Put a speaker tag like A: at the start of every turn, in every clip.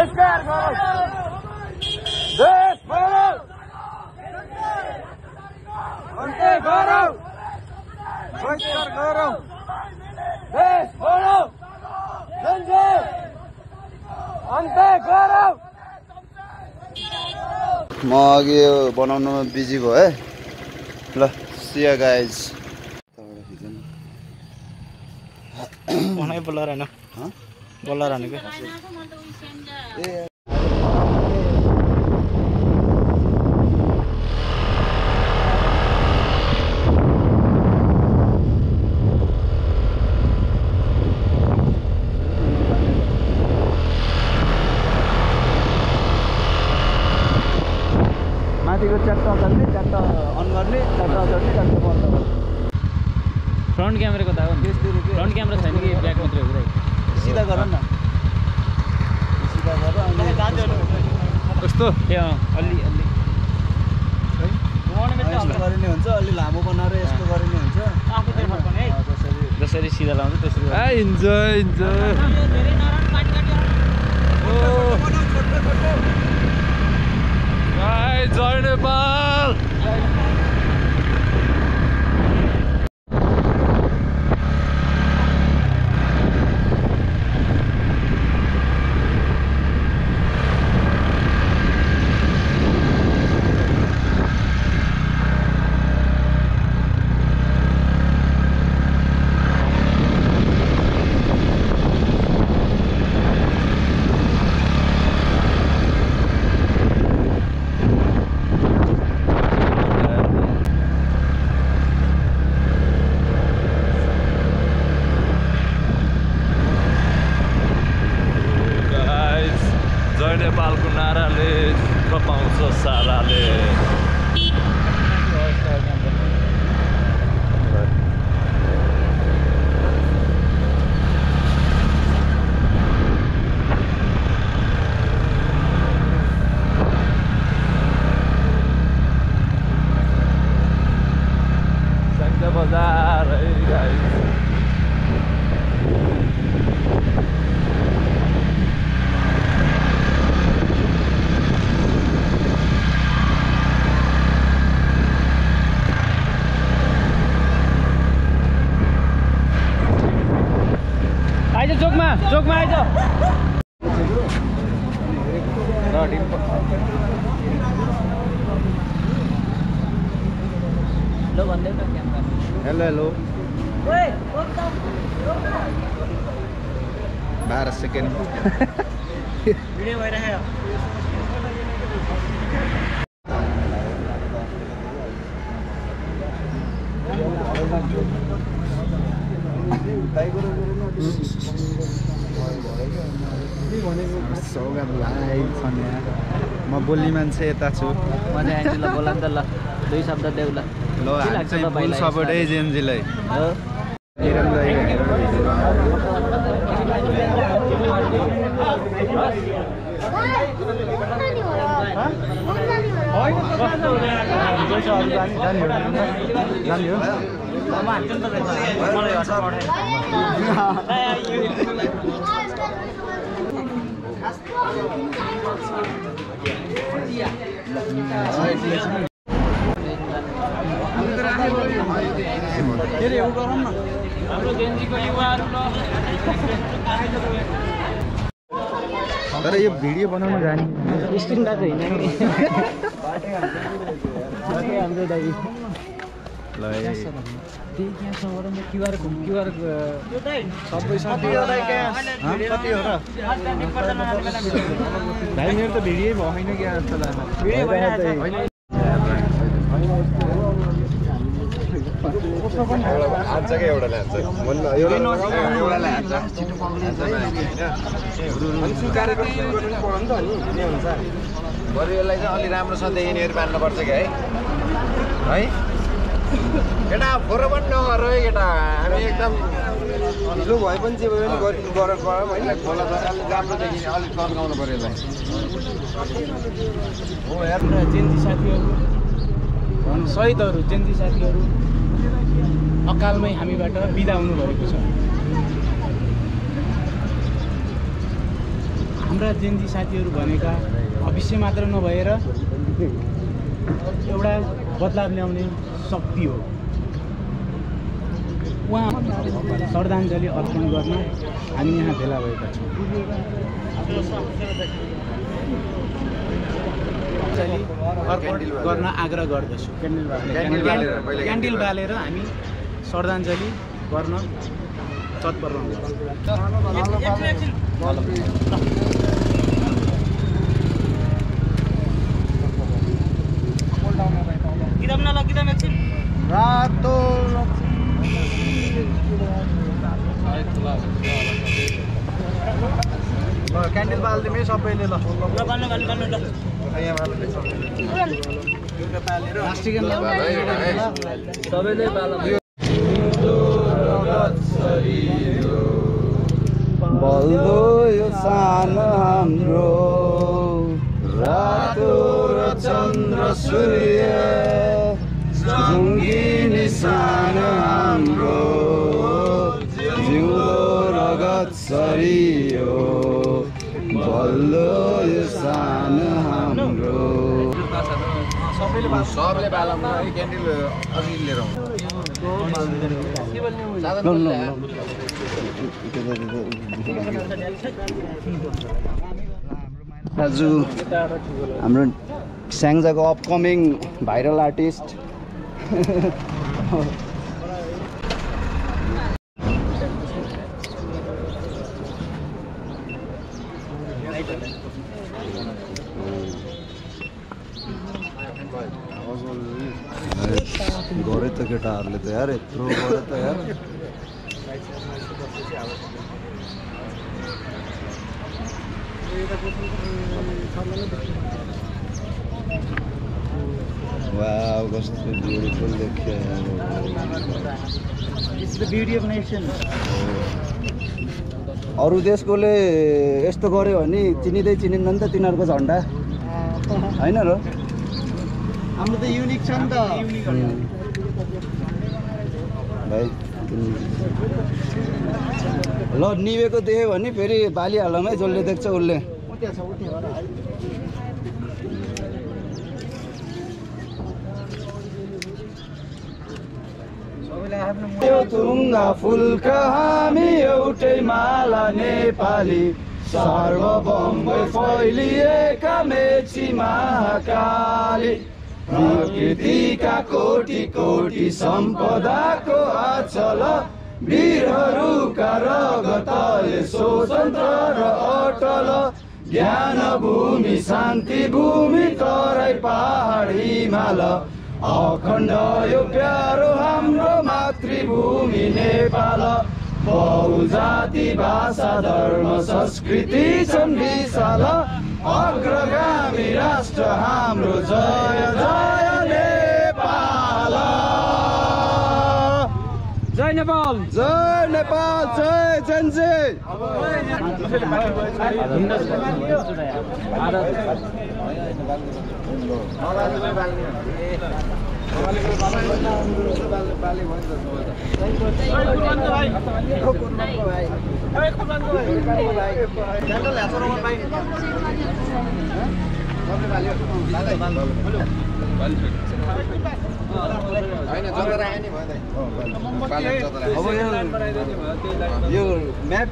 A: बहिष्कार गरौँ देश छोडौँ अन्त्य गरौँ बहिष्कार गरौँ देश छोडौँ अन्त्य गरौँ
B: म अघि यो बनाउनुमा बिजी भयो है ल सिया गाइज
C: बोलर हैन बोलर हानेको
B: माथिको च्याट्ट चढ्ने च्याट्ट अन गर्ने च्याट्ट चढ्ने च्याट्ट बन्द गर्ने
C: फ्रन्ट क्यामेराको त हो फ्रन्ट क्यामेरा छैन कि ब्याक मात्रै हो
B: सिधा गर न सिधा गर अनि
C: कस्तो ए अलि अलि
B: यस्तो गरिने हुन्छ अलि लामो बनाएर यस्तो गरिने हुन्छ
C: जसरी सिधा लाउँछ त्यसरी
A: इन्जोय इन्जोय जय नेपाल नेपालको नाराले कपाउँछ साराले सङ्घ बजार है गाइस
C: चोकमा आइज ल भन्दै न camera
B: hello hello 12 second
C: video भइरहेको
B: सौगात भाइ छन् यहाँ म बोल्ने मान्छे यता छु
C: म चाहिँ आइन्छु ल बोला नि त ल दुई शब्द देऊ ल
B: ल हामी चाहिँ फुल सपोर्ट है जेएनजीलाई
C: हो
B: तर यो भिडियो बनाउन जाने
C: स्क्रिन टच होइन
B: ल
C: क्युआर
B: सबै कति हो र भाइ मेरो त भिडियो भएन क्या जस्तो लाग्छ हान्छ क्या एउटाले हान्छ एउटाले हान्छ बरु यसलाई चाहिँ अलि राम्रोसँग यिनीहरू मान्नुपर्छ क्या है केटा फोरो पनि नगर है केटा हामी एकदम ढिलो भए पनि जे भए पनि गरौँ होइन खोला जग्गाले राम्रो देखिने अलिक तर्काउनु पऱ्यो यसलाई
C: हो हेर्नु जेन्जी साथीहरू शहीदहरू जेन्जी साथीहरू अकालमै हामीबाट बिदा हुनुभएको छ।
D: हाम्रा जेन्जी साथीहरू भनेका भविष्य मात्र नभएर एउटा बदलाव ल्याउने शक्ति हो। उहाँ श्रद्धाञ्जली अर्पण गर्न हामी यहाँ भेला भएका छौँ। अर्पण गर्न आग्रह गर्दछु। क्यान्डल बालेर हामी श्रद्धाञ्जली गर्न तत्पर रहन्छौँ। रातो क्यान्डल बाल्दिउँ सबैले ल
A: सबैले बाला
E: बल्दो यो सानो हाम्रो रातो र चन्द्र सूर्य जुङ्गिनी सानो हाम्रो जिउँदो रगत सरियो बल्दो यो सानो हाम्रो
B: सबले बालामा क्यान्डल अघि लिएर
E: आज हाम्रो स्याङ्जाको अपकमिङ भाइरल आर्टिस्ट गरे त केटाहरूले त यार यत्रो गरे त यार वाव कस्तो ब्युटिफुल देखियो अरू देशकोले यस्तो गर्यो भने चिनिँदै चिनिँदैन नि त तिनीहरूको झन्डा होइन र
D: हाम्रो त युनिक छ नि त
E: भाइ ल निवेको देख्यो भने फेरि बालिहालौँ है जसले देख्छ उसले तुङ्गा फुलका हामी एउटै माला नेपाली सार्वभौम फैलिएका मेची महाकाली प्रकृतिका कोटि कोटि सम्पदाको अचल वीरहरूका रगतले स्वतन्त्र र अटल ज्ञान भूमि शान्ति भूमि तराई पहाड हिमाल अखण्ड यो प्यारो हाम्रो मातृभूमि नेपाल बहुजाति भाषा धर्म संस्कृति छन् विशाल अग्रगामी राष्ट्र हाम्रो जय जय नेपाल
A: जय नेपाल
E: जय जेन्जी अब यो म्याप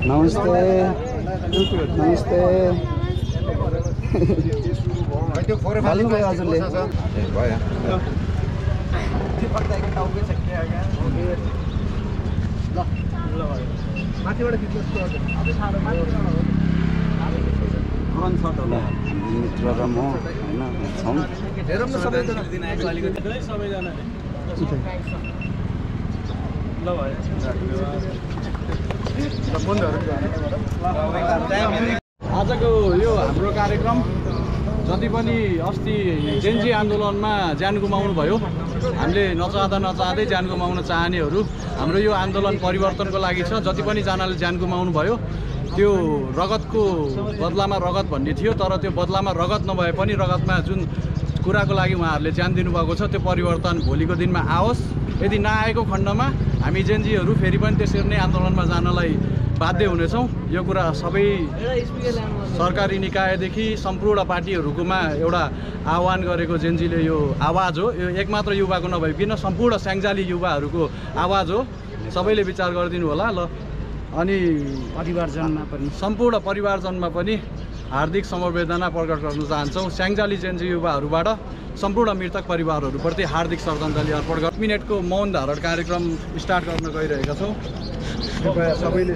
E: नमस्ते नमस्ते
B: त्यो फोर
E: हाल्नु भयो हजुरले
B: भयो
D: माथिबाट
E: मित्र र म होइन छौँ
D: हेरौँ न सबैजना सबैजना ल भयो
F: आजको यो हाम्रो कार्यक्रम जति पनि अस्ति जेनजी आन्दोलनमा ज्यान गुमाउनु भयो, हामीले नचाहँदै ज्यान गुमाउन चाहनेहरू हाम्रो यो आन्दोलन परिवर्तनको लागि छ। जति पनि जनाले ज्यान गुमाउनु भयो त्यो रगतको बदलामा रगत भन्ने थियो, तर त्यो बदलामा रगत नभए पनि रगतमा जुन कुराको लागि उहाँहरूले ज्यान दिनुभएको छ त्यो परिवर्तन भोलिको दिनमा आओस्। यदि नआएको खण्डमा हामी जेनजीहरू फेरि पनि त्यसरी नै आन्दोलनमा जानलाई बाध्य हुनेछौँ। यो कुरा सबै सरकारी निकायदेखि सम्पूर्ण पार्टीहरूकोमा एउटा आह्वान गरेको जेनजीले यो आवाज हो। यो एकमात्र युवाको नभइकन सम्पूर्ण स्याङ्जाली युवाहरूको आवाज हो। सबैले विचार गरिदिनु होला ल। अनि सम्पूर्ण परिवारजनमा पनि हार्दिक समवेदना प्रकट गर्न चाहन्छौँ। स्याङ्जाली जेनजी युवाहरूबाट सम्पूर्ण मृतक परिवारहरूप्रति हार्दिक श्रद्धाञ्जली अर्पण गर्न मिनेटको मौन धारण कार्यक्रम स्टार्ट गर्न गइरहेका छौँ। कृपया सबैले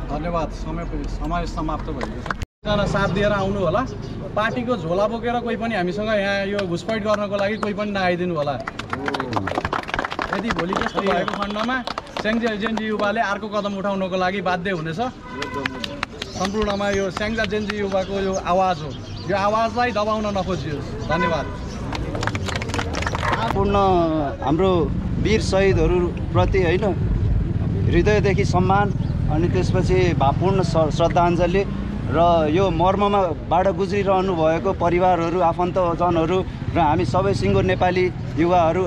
F: धन्यवाद। समय समाप्त भएको छ। जना साथ दिएर आउनु होला। पार्टीको झोला बोकेर कोही पनि हामीसँग यहाँ यो घुसपैठ गर्नको लागि कोही पनि नआइदिनु होला। यदि भोलि त्यस्तो भएको खण्डमा स्याङ्जा जेनजी युवाले अर्को कदम उठाउनको लागि बाध्य हुनेछ। सम्पूर्णमा यो स्याङ्जा जेनजी युवाको यो आवाज हो। यो आवाजलाई दबाउन नखोजियोस्। धन्यवाद।
E: पूर्ण हाम्रो वीर शहीदहरूप्रति होइन हृदयदेखि सम्मान अनि त्यसपछि भावपूर्ण श्रद्धाञ्जली र यो मर्ममाबाट गुज्रिरहनु भएको परिवारहरू आफन्तजनहरू र हामी सबै सिङ्गो नेपाली युवाहरू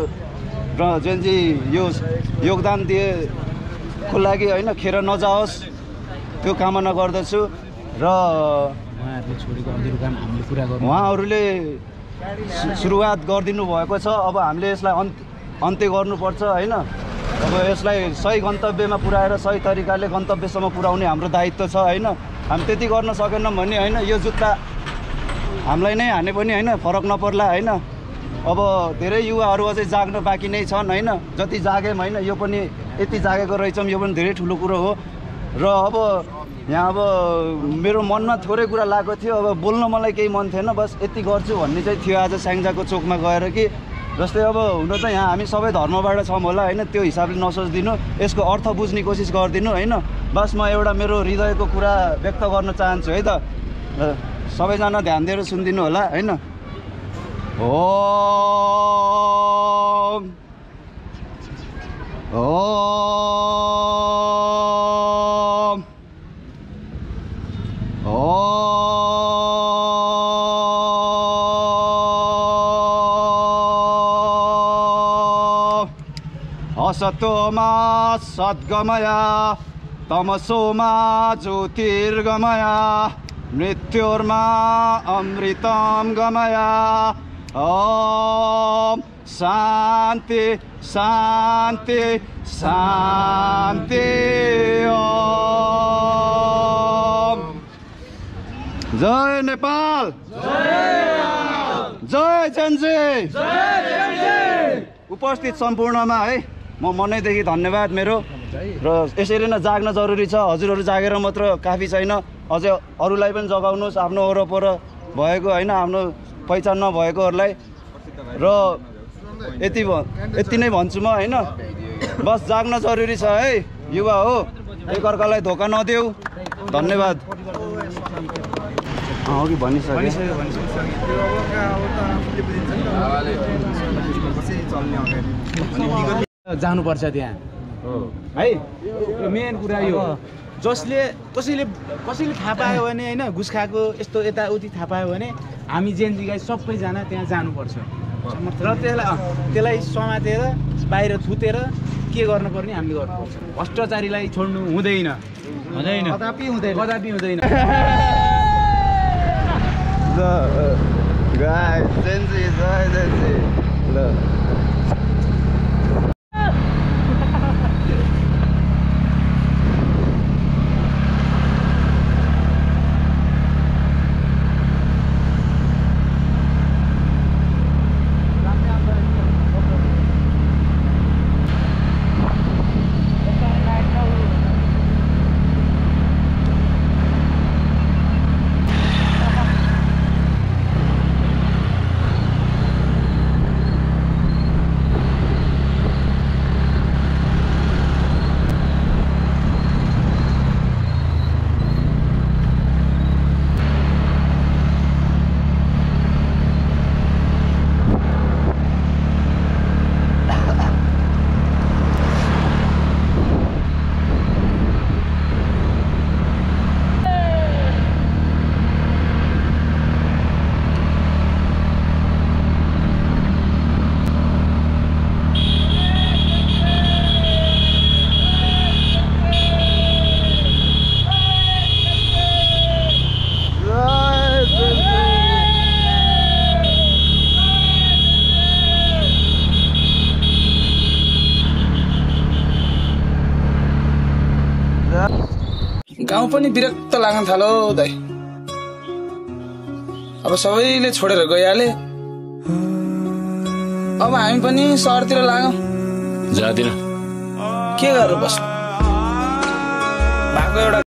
E: र जेनजी यो योगदान दिएको लागि होइन खेर नजाओस् त्यो कामना गर्दछु। र उहाँहरूले सुरुवात गरिदिनु भएको छ। अब हामीले यसलाई अन्त्य गर्नुपर्छ होइन। अब यसलाई सही गन्तव्यमा पुर्याएर सही तरिकाले गन्तव्यसम्म पुर्याउने हाम्रो दायित्व छ होइन। हामी त्यति गर्न सकेनौँ भने होइन यो जुत्ता हामीलाई नै हाने पनि होइन फरक नपर्ला होइन। अब धेरै युवाहरू अझै जाग्न बाँकी नै छन् होइन। जति जाग्यौँ होइन यो पनि यति जागेको रहेछौँ यो पनि धेरै ठुलो कुरो हो। र अब यहाँ अब मेरो मनमा थोरै कुरा लागेको थियो। अब बोल्न मलाई केही मन थिएन, बस यति गर्छु भन्ने चाहिँ थियो आज स्याङ्जाको चोकमा गएर कि जस्तै अब हुन त यहाँ हामी सबै धर्मबाट छौँ होला होइन। त्यो हिसाबले नसोचिदिनु, यसको अर्थ बुझ्ने कोसिस गरिदिनु होइन। बस म एउटा मेरो हृदयको कुरा व्यक्त गर्न चाहन्छु है त। सबैजना ध्यान दिएर सुनिदिनु होला होइन। ओम असतोमा सद्गमय तमसोमा ज्योतिर्गमय मृत्योर्मा अमृतं गमय। ओम शान्ति शान्ति शान्ति। ओम जय नेपाल, जय जेनजी, उपस्थित सम्पूर्णमा है म मनैदेखि धन्यवाद मेरो। र यसरी नै जाग्न जरुरी छ। हजुरहरू जागेर मात्र काफी छैन, अझै अरूलाई पनि जगाउनुहोस् आफ्नो वरपर भएको होइन आफ्नो पहिचान नभएकोहरूलाई। र यति नै भन्छु म होइन। बस जाग्न जरुरी छ है युवा हो, एकअर्कालाई धोका नदेऊ। धन्यवाद। अघि भनिसकेँ।
D: जानुपर्छ त्यहाँ है। यो मेन कुरा यो कसैले थाहा पायो भने होइन घुस खाएको यस्तो यताउति थाहा पायो भने हामी जेएनजी गाई सबैजना त्यहाँ जानुपर्छ र त्यसलाई समातेर बाहिर थुतेर के गर्नुपर्ने हामीले गर्नुपर्छ भ्रष्टाचारीलाई छोड्नु हुँदैन कदापि हुँदैन
A: गाउँ पनि विरक्त लाग्न थाल्यो दाइ अब सबैले छोडेर गइहाले अब हामी पनि सहरतिर लागौँ
C: जाँदिन
A: के गरेर बस्नु भएको एउटा